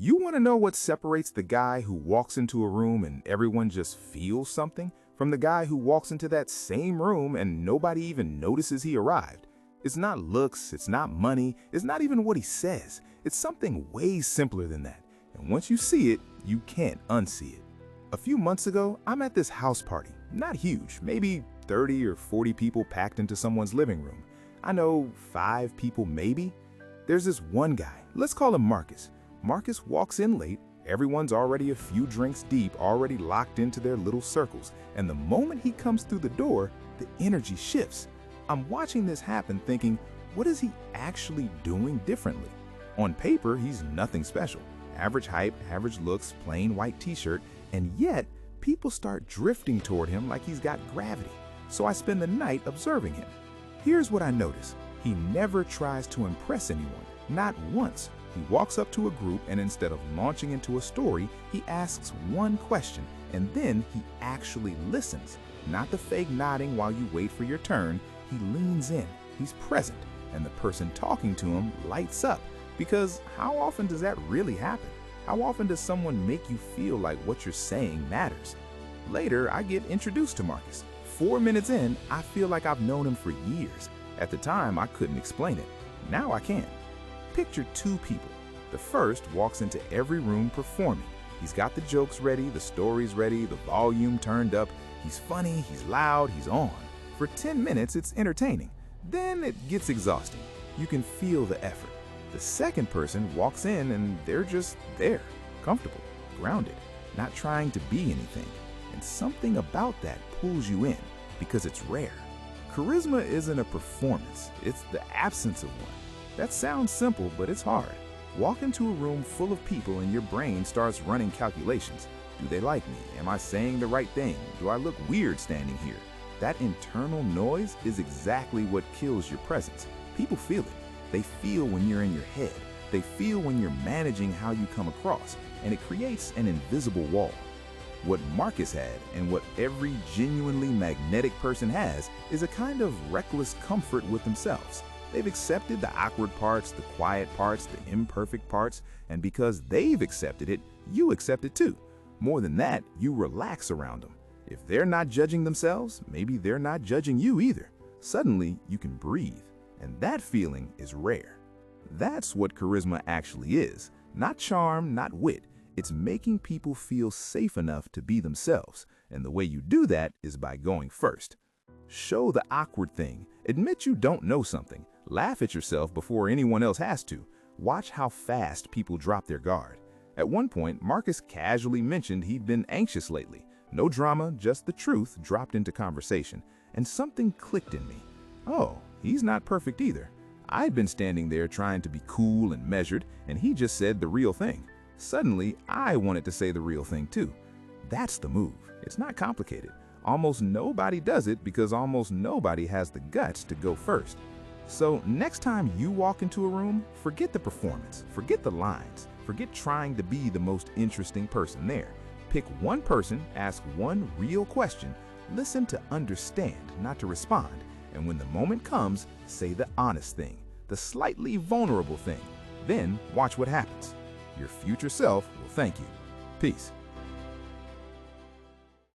You want to know what separates the guy who walks into a room and everyone just feels something from the guy who walks into that same room and nobody even notices he arrived? It's not looks, it's not money, it's not even what he says. It's something way simpler than that. And once you see it, you can't unsee it. A few months ago, I'm at this house party. Not huge, maybe 30 or 40 people packed into someone's living room. I know 5 people maybe. There's this one guy, let's call him Marcus. Marcus walks in late, everyone's already a few drinks deep, already locked into their little circles, and the moment he comes through the door, the energy shifts. I'm watching this happen thinking, what is he actually doing differently? On paper, he's nothing special. Average height, average looks, plain white t-shirt, and yet people start drifting toward him like he's got gravity. So I spend the night observing him. Here's what I notice. He never tries to impress anyone, not once. He walks up to a group and instead of launching into a story, he asks one question and then he actually listens. Not the fake nodding while you wait for your turn. He leans in, he's present, and the person talking to him lights up. Because how often does that really happen? How often does someone make you feel like what you're saying matters? Later, I get introduced to Marcus. 4 minutes in, I feel like I've known him for years. At the time, I couldn't explain it. Now I can. Picture 2 people. The first walks into every room performing. He's got the jokes ready, the stories ready, the volume turned up. He's funny, he's loud, he's on. For 10 minutes, it's entertaining. Then it gets exhausting. You can feel the effort. The second person walks in and they're just there, comfortable, grounded, not trying to be anything. And something about that pulls you in because it's rare. Charisma isn't a performance, it's the absence of one. That sounds simple, but it's hard. Walk into a room full of people and your brain starts running calculations. Do they like me? Am I saying the right thing? Do I look weird standing here? That internal noise is exactly what kills your presence. People feel it. They feel when you're in your head. They feel when you're managing how you come across, and it creates an invisible wall. What Marcus had, and what every genuinely magnetic person has, is a kind of reckless comfort with themselves. They've accepted the awkward parts, the quiet parts, the imperfect parts, and because they've accepted it, you accept it too. More than that, you relax around them. If they're not judging themselves, maybe they're not judging you either. Suddenly, you can breathe, and that feeling is rare. That's what charisma actually is. Not charm, not wit. It's making people feel safe enough to be themselves, and the way you do that is by going first. Show the awkward thing. Admit you don't know something. Laugh at yourself before anyone else has to. Watch how fast people drop their guard. At one point, Marcus casually mentioned he'd been anxious lately. No drama, just the truth dropped into conversation, and something clicked in me. Oh, he's not perfect either. I'd been standing there trying to be cool and measured, and he just said the real thing. Suddenly, I wanted to say the real thing too. That's the move. It's not complicated. Almost nobody does it because almost nobody has the guts to go first. So next time you walk into a room, forget the performance, forget the lines, forget trying to be the most interesting person there. Pick one person, ask one real question, listen to understand, not to respond, and when the moment comes, say the honest thing, the slightly vulnerable thing. Then watch what happens. Your future self will thank you. Peace.